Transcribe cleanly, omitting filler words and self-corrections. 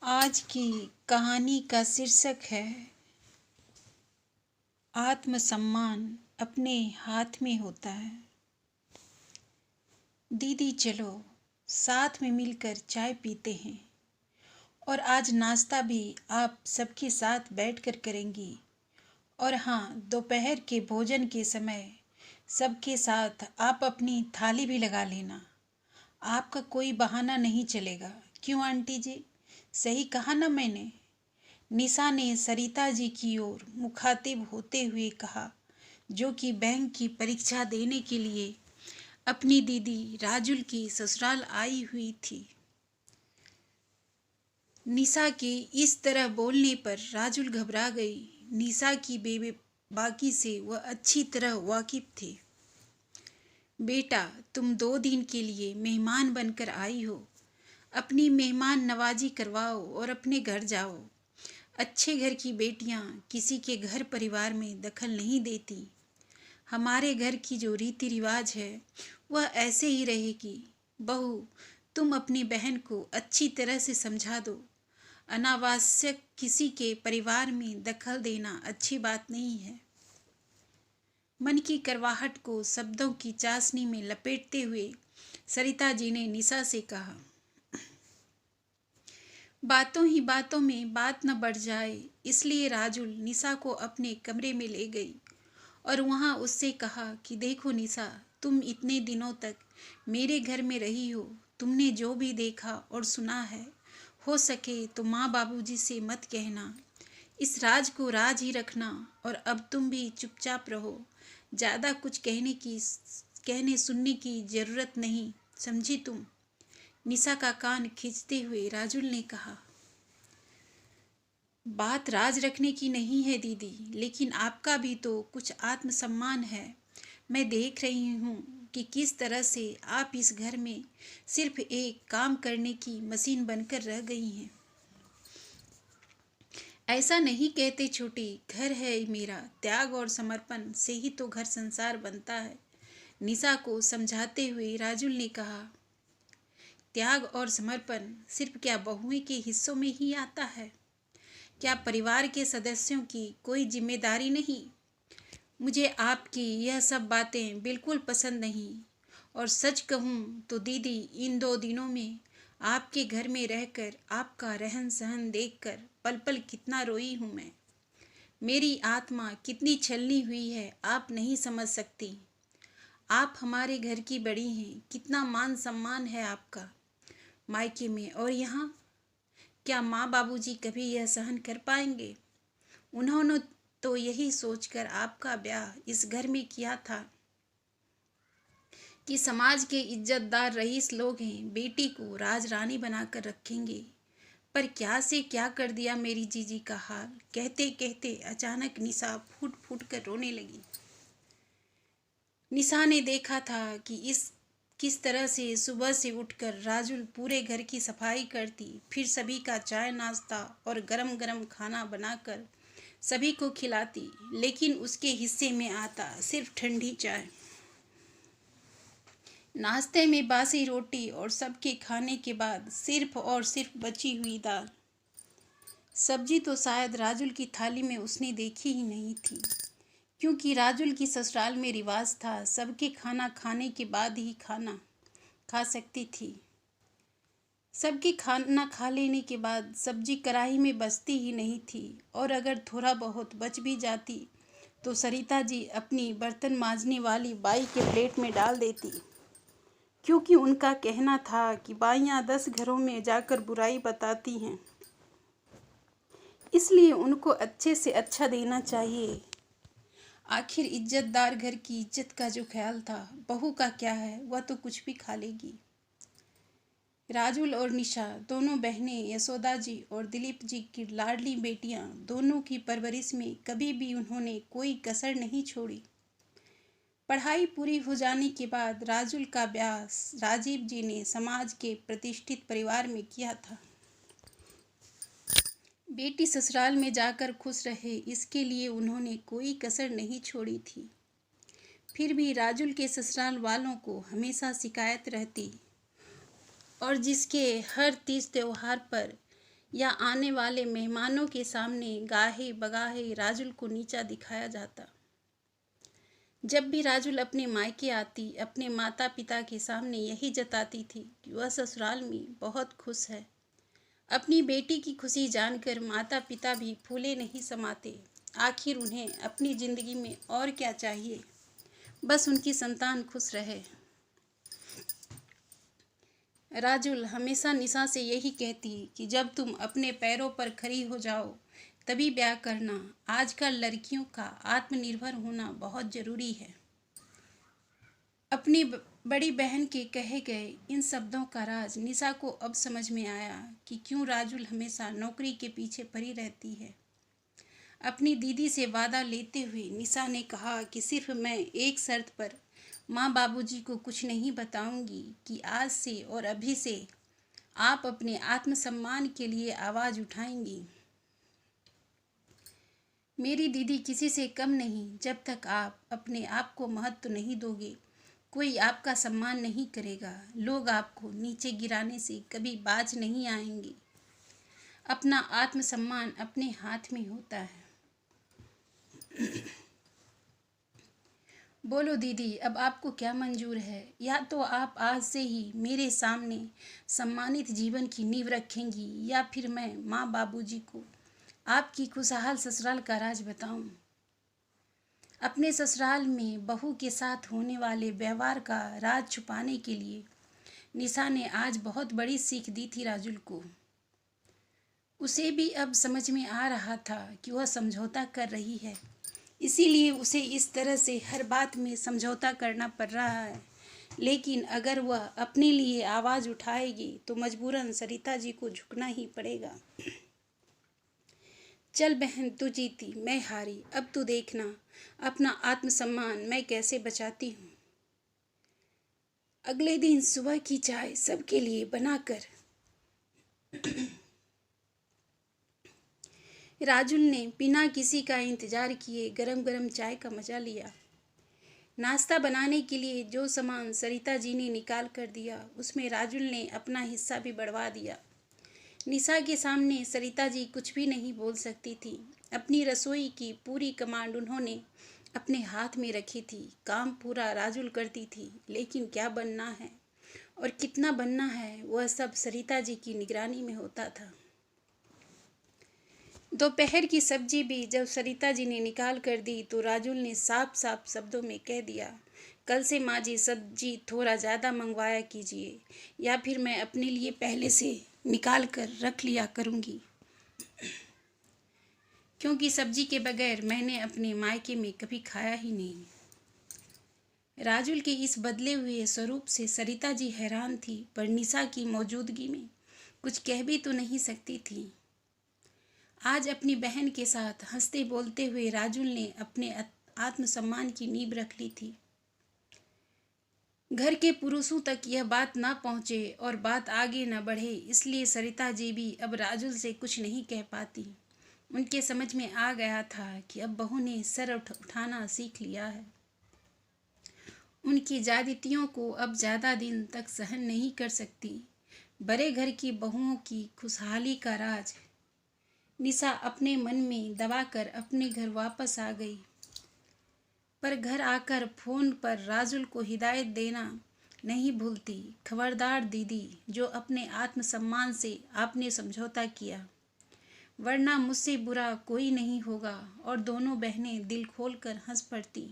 आज की कहानी का शीर्षक है आत्मसम्मान अपने हाथ में होता है। दीदी चलो साथ में मिलकर चाय पीते हैं और आज नाश्ता भी आप सबके साथ बैठकर करेंगी। और हाँ, दोपहर के भोजन के समय सबके साथ आप अपनी थाली भी लगा लेना। आपका कोई बहाना नहीं चलेगा। क्यों आंटी जी, सही कहा ना मैंने? निशा ने सरिता जी की ओर मुखातिब होते हुए कहा, जो कि बैंक की परीक्षा देने के लिए अपनी दीदी राजुल की ससुराल आई हुई थी। निशा के इस तरह बोलने पर राजुल घबरा गई। निशा की बेबाकी से वह अच्छी तरह वाकिफ थी। बेटा, तुम 2 दिन के लिए मेहमान बनकर आई हो। अपनी मेहमान नवाजी करवाओ और अपने घर जाओ। अच्छे घर की बेटियां किसी के घर परिवार में दखल नहीं देती। हमारे घर की जो रीति रिवाज है वह ऐसे ही रहेगी। बहू, तुम अपनी बहन को अच्छी तरह से समझा दो। अनावश्यक किसी के परिवार में दखल देना अच्छी बात नहीं है। मन की करवाहट को शब्दों की चाशनी में लपेटते हुए सरिता जी ने निशा से कहा, बातों ही बातों में बात न बढ़ जाए, इसलिए राजुल निशा को अपने कमरे में ले गई और वहाँ उससे कहा कि देखो निशा, तुम इतने दिनों तक मेरे घर में रही हो। तुमने जो भी देखा और सुना है, हो सके तो माँ बाबूजी से मत कहना। इस राज को राज ही रखना और अब तुम भी चुपचाप रहो। ज़्यादा कुछ कहने सुनने की ज़रूरत नहीं, समझी तुम? निशा का कान खींचते हुए राजुल ने कहा, बात राज रखने की नहीं है दीदी, लेकिन आपका भी तो कुछ आत्मसम्मान है। मैं देख रही हूँ कि किस तरह से आप इस घर में सिर्फ एक काम करने की मशीन बनकर रह गई हैं। ऐसा नहीं कहते छोटी, घर है मेरा। त्याग और समर्पण से ही तो घर संसार बनता है। निशा को समझाते हुए राजुल ने कहा, त्याग और समर्पण सिर्फ क्या बहुएं के हिस्सों में ही आता है? क्या परिवार के सदस्यों की कोई जिम्मेदारी नहीं? मुझे आपकी यह सब बातें बिल्कुल पसंद नहीं। और सच कहूँ तो दीदी, इन 2 दिनों में आपके घर में रहकर आपका रहन सहन देखकर पल पल कितना रोई हूँ मैं। मेरी आत्मा कितनी छलनी हुई है आप नहीं समझ सकती। आप हमारे घर की बड़ी हैं, कितना मान सम्मान है आपका मायके में, और यहाँ क्या माँ बाबूजी कभी यह सहन कर पाएंगे? उन्होंने तो यही सोचकर आपका ब्याह इस घर में किया था कि समाज के इज्जतदार रईस लोग हैं, बेटी को राजरानी बनाकर रखेंगे। पर क्या से क्या कर दिया मेरी जीजी का हाल। कहते कहते अचानक निशा फूट फूट कर रोने लगी। निशा ने देखा था कि किस तरह से सुबह से उठकर राजुल पूरे घर की सफाई करती, फिर सभी का चाय नाश्ता और गरम गरम खाना बनाकर सभी को खिलाती, लेकिन उसके हिस्से में आता सिर्फ ठंडी चाय। नाश्ते में बासी रोटी और सबके खाने के बाद सिर्फ और सिर्फ बची हुई दाल। सब्जी तो शायद राजुल की थाली में उसने देखी ही नहीं थी, क्योंकि राजुल की ससुराल में रिवाज था सबके खाना खाने के बाद ही खाना खा सकती थी। सबके खाना खा लेने के बाद सब्जी कढ़ाई में बचती ही नहीं थी, और अगर थोड़ा बहुत बच भी जाती तो सरिता जी अपनी बर्तन मांजने वाली बाई के प्लेट में डाल देती, क्योंकि उनका कहना था कि बाइयाँ 10 घरों में जाकर बुराई बताती हैं, इसलिए उनको अच्छे से अच्छा देना चाहिए। आखिर इज्जतदार घर की इज्जत का जो ख्याल था, बहू का क्या है, वह तो कुछ भी खा लेगी। राजुल और निशा दोनों बहनें यशोदा जी और दिलीप जी की लाडली बेटियां, दोनों की परवरिश में कभी भी उन्होंने कोई कसर नहीं छोड़ी। पढ़ाई पूरी हो जाने के बाद राजुल का ब्याह राजीव जी ने समाज के प्रतिष्ठित परिवार में किया था। बेटी ससुराल में जाकर खुश रहे, इसके लिए उन्होंने कोई कसर नहीं छोड़ी थी। फिर भी राजुल के ससुराल वालों को हमेशा शिकायत रहती, और जिसके हर तीज त्योहार पर या आने वाले मेहमानों के सामने गाहे बगाहे राजुल को नीचा दिखाया जाता। जब भी राजुल अपने मायके आती, अपने माता पिता के सामने यही जताती थी कि वह ससुराल में बहुत खुश है। अपनी बेटी की खुशी जानकर माता पिता भी फूले नहीं समाते। आखिर उन्हें अपनी जिंदगी में और क्या चाहिए, बस उनकी संतान खुश रहे। राजुल हमेशा निशा से यही कहती कि जब तुम अपने पैरों पर खड़ी हो जाओ तभी ब्याह करना। आजकल लड़कियों का आत्मनिर्भर होना बहुत ज़रूरी है। अपनी बड़ी बहन के कहे गए इन शब्दों का राज निशा को अब समझ में आया कि क्यों राजुल हमेशा नौकरी के पीछे पड़ी रहती है। अपनी दीदी से वादा लेते हुए निशा ने कहा कि सिर्फ मैं एक शर्त पर माँ बाबूजी को कुछ नहीं बताऊंगी कि आज से और अभी से आप अपने आत्मसम्मान के लिए आवाज़ उठाएंगी। मेरी दीदी किसी से कम नहीं। जब तक आप अपने आप को महत्व नहीं दोगे, कोई आपका सम्मान नहीं करेगा। लोग आपको नीचे गिराने से कभी बाज नहीं आएंगे। अपना आत्मसम्मान अपने हाथ में होता है। बोलो दीदी, अब आपको क्या मंजूर है? या तो आप आज से ही मेरे सामने सम्मानित जीवन की नींव रखेंगी या फिर मैं माँ बाबूजी को आपकी खुशहाल ससुराल का राज बताऊं। अपने ससुराल में बहू के साथ होने वाले व्यवहार का राज छुपाने के लिए निशा ने आज बहुत बड़ी सीख दी थी राजुल को। उसे भी अब समझ में आ रहा था कि वह समझौता कर रही है, इसीलिए उसे इस तरह से हर बात में समझौता करना पड़ रहा है। लेकिन अगर वह अपने लिए आवाज़ उठाएगी तो मजबूरन सरिता जी को झुकना ही पड़ेगा। चल बहन, तू जीती, मैं हारी। अब तू देखना अपना आत्मसम्मान मैं कैसे बचाती हूँ। अगले दिन सुबह की चाय सबके लिए बनाकर राजुल ने बिना किसी का इंतजार किए गरम गरम चाय का मजा लिया। नाश्ता बनाने के लिए जो सामान सरिता जी ने निकाल कर दिया उसमें राजुल ने अपना हिस्सा भी बढ़वा दिया। निशा के सामने सरिता जी कुछ भी नहीं बोल सकती थी। अपनी रसोई की पूरी कमांड उन्होंने अपने हाथ में रखी थी। काम पूरा राजुल करती थी, लेकिन क्या बनना है और कितना बनना है वह सब सरिता जी की निगरानी में होता था। दोपहर की सब्जी भी जब सरिता जी ने निकाल कर दी तो राजुल ने साफ साफ शब्दों में कह दिया, कल से माँ जी सब्जी थोड़ा ज़्यादा मंगवाया कीजिए या फिर मैं अपने लिए पहले से निकाल कर रख लिया करूँगी, क्योंकि सब्जी के बगैर मैंने अपने मायके में कभी खाया ही नहीं। राजुल के इस बदले हुए स्वरूप से सरिता जी हैरान थी, पर निशा की मौजूदगी में कुछ कह भी तो नहीं सकती थी। आज अपनी बहन के साथ हंसते बोलते हुए राजुल ने अपने आत्मसम्मान की नींव रख ली थी। घर के पुरुषों तक यह बात ना पहुँचे और बात आगे न बढ़े, इसलिए सरिता जी भी अब राजुल से कुछ नहीं कह पाती। उनके समझ में आ गया था कि अब बहू ने सर उठाना सीख लिया है। उनकी ज्यादतियों को अब ज़्यादा दिन तक सहन नहीं कर सकती। बड़े घर की बहुओं की खुशहाली का राज निशा अपने मन में दबाकर अपने घर वापस आ गई, पर घर आकर फोन पर राजुल को हिदायत देना नहीं भूलती, खबरदार दीदी, जो अपने आत्मसम्मान से आपने समझौता किया, वरना मुझसे बुरा कोई नहीं होगा। और दोनों बहनें दिल खोलकर हंस पड़ती।